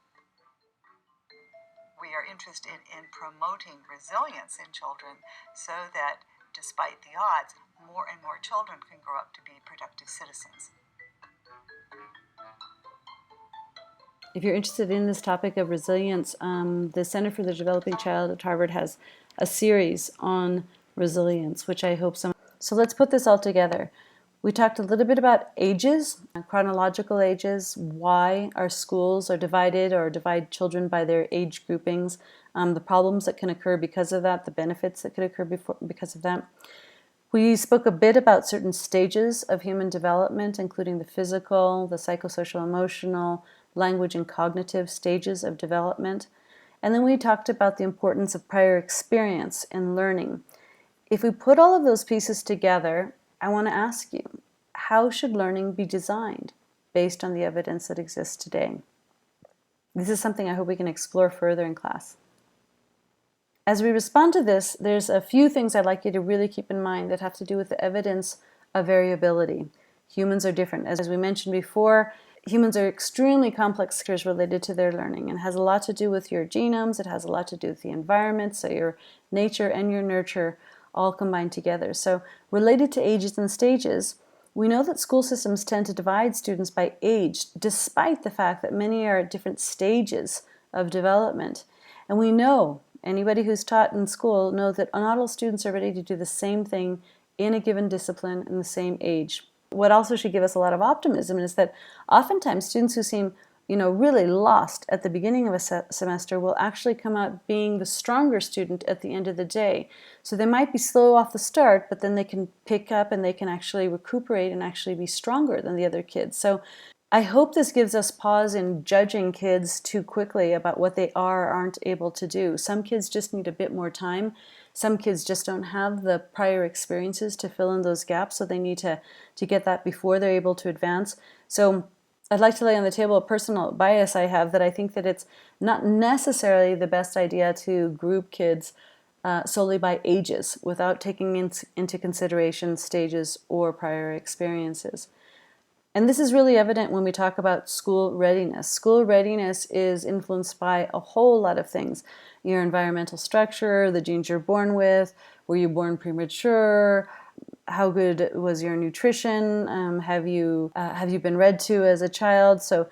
We are interested in promoting resilience in children so that, despite the odds, more and more children can grow up to be productive citizens. If you're interested in this topic of resilience, the Center for the Developing Child at Harvard has a series on resilience, which I hope some. So let's put this all together. We talked a little bit about ages, chronological ages, why our schools are divided or divide children by their age groupings, the problems that can occur because of that, the benefits that could occur because of that. We spoke a bit about certain stages of human development, including the physical, the psychosocial, emotional, language and cognitive stages of development. And then we talked about the importance of prior experience in learning. If we put all of those pieces together, I want to ask you, how should learning be designed based on the evidence that exists today? This is something I hope we can explore further in class. As we respond to this, there's a few things I'd like you to really keep in mind that have to do with the evidence of variability. Humans are different. As we mentioned before, humans are extremely complex creatures related to their learning, and it has a lot to do with your genomes, it has a lot to do with the environment, so your nature and your nurture all combined together. So related to ages and stages, we know that school systems tend to divide students by age, despite the fact that many are at different stages of development. And we know, anybody who's taught in school know that not all students are ready to do the same thing in a given discipline in the same age. What also should give us a lot of optimism is that oftentimes students who seem really lost at the beginning of a semester will actually come out being the stronger student at the end of the day. So they might be slow off the start, but then they can pick up and they can actually recuperate and actually be stronger than the other kids. So I hope this gives us pause in judging kids too quickly about what they are or aren't able to do. Some kids just need a bit more time. Some kids just don't have the prior experiences to fill in those gaps, so they need to get that before they're able to advance. So I'd like to lay on the table a personal bias I have that I think that it's not necessarily the best idea to group kids solely by ages without taking into consideration stages or prior experiences. And this is really evident when we talk about school readiness. School readiness is influenced by a whole lot of things. Your environmental structure, the genes you're born with, were you born premature, How good was your nutrition? Have you been read to as a child? So,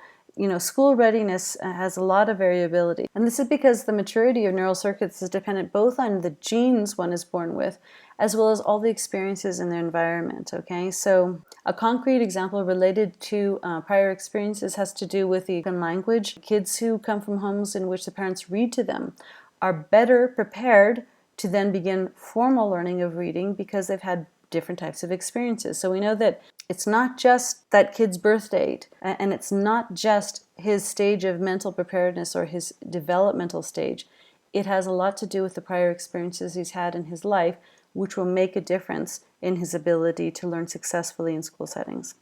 school readiness has a lot of variability. And this is because the maturity of neural circuits is dependent both on the genes one is born with, as well as all the experiences in their environment, okay? So a concrete example related to prior experiences has to do with the language. Kids who come from homes in which the parents read to them are better prepared to then begin formal learning of reading because they've had different types of experiences. So we know that it's not just that kid's birth date, and it's not just his stage of mental preparedness or his developmental stage. It has a lot to do with the prior experiences he's had in his life, which will make a difference in his ability to learn successfully in school settings.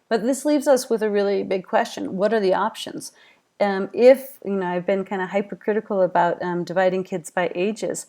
But this leaves us with a really big question. What are the options? I've been kind of hypercritical about dividing kids by ages,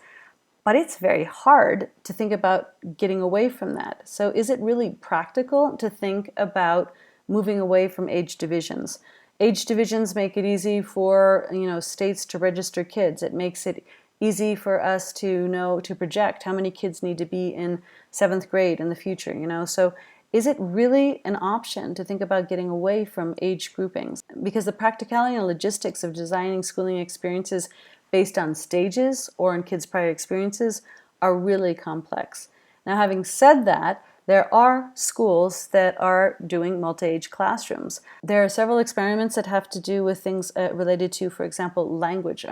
but it's very hard to think about getting away from that. So is it really practical to think about moving away from age divisions? Age divisions make it easy for states to register kids. It makes it easy for us to know, to project how many kids need to be in 7th grade in the future, So is it really an option to think about getting away from age groupings? Because the practicality and logistics of designing schooling experiences based on stages or in kids' prior experiences are really complex. Now, having said that, there are schools that are doing multi-age classrooms. There are several experiments that have to do with things related to, for example, language,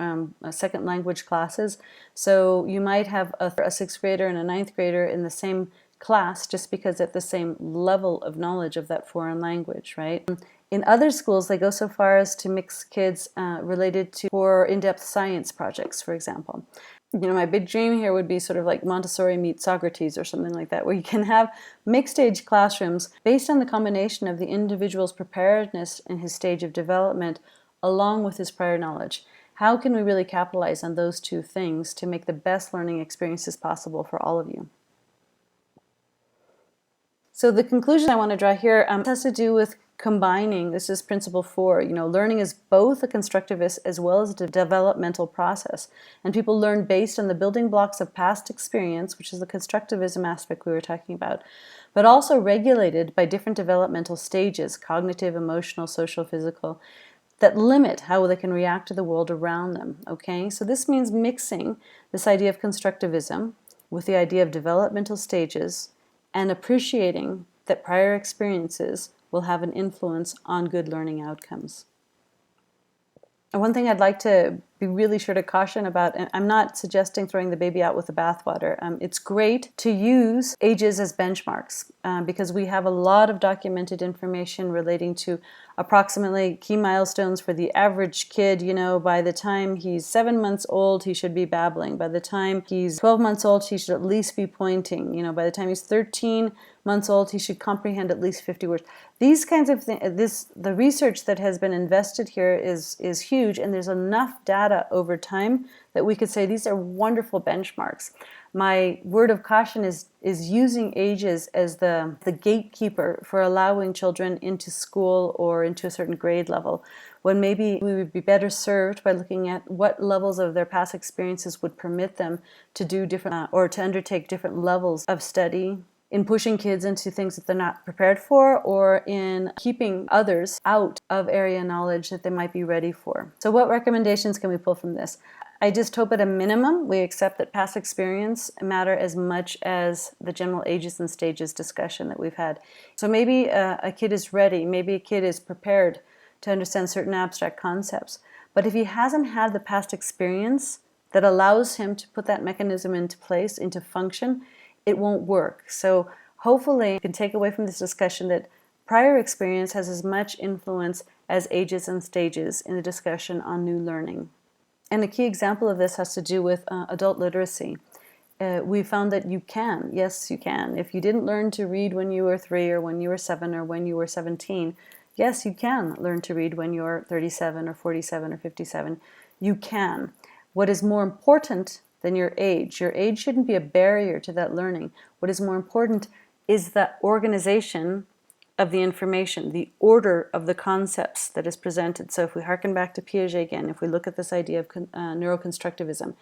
second language classes. So you might have a 6th grader and a 9th grader in the same class just because they have the same level of knowledge of that foreign language, right? In other schools, they go so far as to mix kids related to more in-depth science projects, for example. My big dream here would be sort of like Montessori meets Socrates or something like that, where you can have mixed-age classrooms based on the combination of the individual's preparedness in his stage of development along with his prior knowledge. How can we really capitalize on those two things to make the best learning experiences possible for all of you? So the conclusion I want to draw here has to do with combining, this is principle 4, learning is both a constructivist as well as a developmental process. And people learn based on the building blocks of past experience, which is the constructivism aspect we were talking about, but also regulated by different developmental stages, cognitive, emotional, social, physical, that limit how they can react to the world around them, okay? So this means mixing this idea of constructivism with the idea of developmental stages and appreciating that prior experiences will have an influence on good learning outcomes. And one thing I'd like to be really sure to caution about, and I'm not suggesting throwing the baby out with the bathwater. It's great to use ages as benchmarks because we have a lot of documented information relating to approximately key milestones for the average kid. By the time he's 7 months old, he should be babbling. By the time he's 12 months old, he should at least be pointing. By the time he's 13 months old, he should comprehend at least 50 words. These kinds of things, the research that has been invested here is huge, and there's enough data over time that we could say these are wonderful benchmarks. My word of caution is using ages as the gatekeeper for allowing children into school or into a certain grade level, when maybe we would be better served by looking at what levels of their past experiences would permit them to do different or to undertake different levels of study, in pushing kids into things that they're not prepared for, or in keeping others out of area knowledge that they might be ready for. So what recommendations can we pull from this? I just hope at a minimum we accept that past experience matter as much as the general ages and stages discussion that we've had. So maybe a kid is ready, maybe a kid is prepared to understand certain abstract concepts, but if he hasn't had the past experience that allows him to put that mechanism into place, into function, it won't work. So hopefully you can take away from this discussion that prior experience has as much influence as ages and stages in the discussion on new learning. And a key example of this has to do with adult literacy. We found that you can, yes you can. If you didn't learn to read when you were 3 or when you were 7 or when you were 17, yes you can learn to read when you're 37 or 47 or 57. You can. What is more important than your age shouldn't be a barrier to that learning. What is more important is the organization of the information, the order of the concepts that is presented. So if we harken back to Piaget again, if we look at this idea of neuroconstructivism,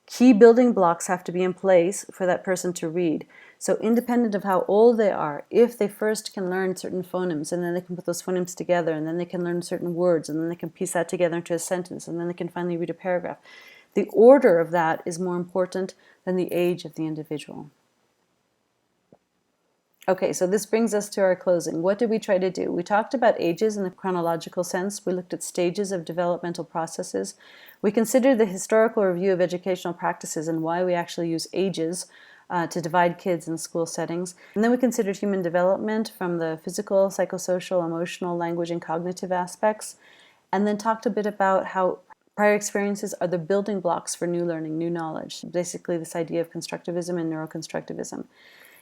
key building blocks have to be in place for that person to read. So independent of how old they are, if they first can learn certain phonemes, and then they can put those phonemes together, and then they can learn certain words, and then they can piece that together into a sentence, and then they can finally read a paragraph. The order of that is more important than the age of the individual. Okay, so this brings us to our closing. What did we try to do? We talked about ages in the chronological sense. We looked at stages of developmental processes. We considered the historical review of educational practices and why we actually use ages to divide kids in school settings. And then we considered human development from the physical, psychosocial, emotional, language, and cognitive aspects. And then talked a bit about how prior experiences are the building blocks for new learning, new knowledge. Basically this idea of constructivism and neuroconstructivism.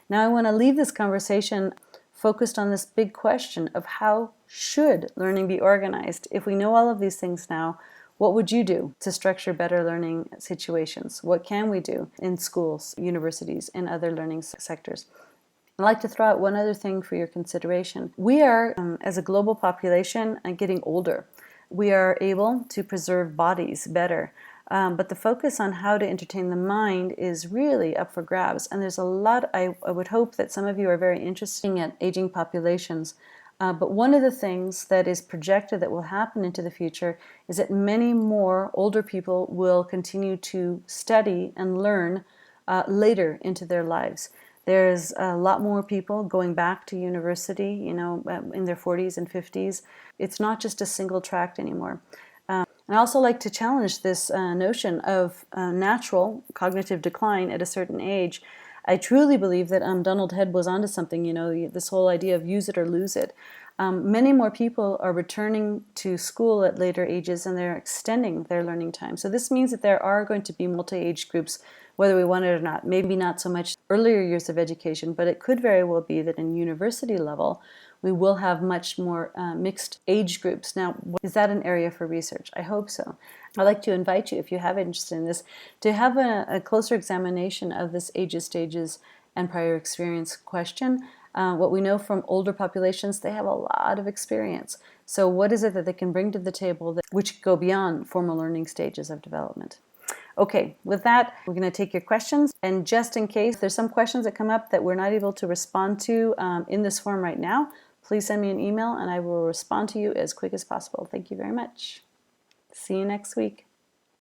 Now I want to leave this conversation focused on this big question of how should learning be organized? If we know all of these things now, what would you do to structure better learning situations? What can we do in schools, universities, and other learning sectors? I'd like to throw out one other thing for your consideration. We are, as a global population, getting older. We are able to preserve bodies better. But the focus on how to entertain the mind is really up for grabs. And there's a lot, I would hope that some of you are very interested in aging populations. But one of the things that is projected that will happen into the future is that many more older people will continue to study and learn later into their lives. There's a lot more people going back to university, you know, in their 40s and 50s. It's not just a single track anymore. I also like to challenge this notion of natural cognitive decline at a certain age. I truly believe that Donald Head was onto something, you know, this whole idea of use it or lose it. Many more people are returning to school at later ages and they're extending their learning time. So this means that there are going to be multi-age groups, whether we want it or not. Maybe not so much earlier years of education, but it could very well be that in university level, we will have much more mixed age groups. Now, is that an area for research? I hope so. I'd like to invite you, if you have interest in this, to have a closer examination of this ages, stages, and prior experience question. What we know from older populations, they have a lot of experience. So what is it that they can bring to the table which go beyond formal learning stages of development? Okay, with that, we're going to take your questions. And just in case there's some questions that come up that we're not able to respond to in this form right now, please send me an email and I will respond to you as quick as possible. Thank you very much. See you next week.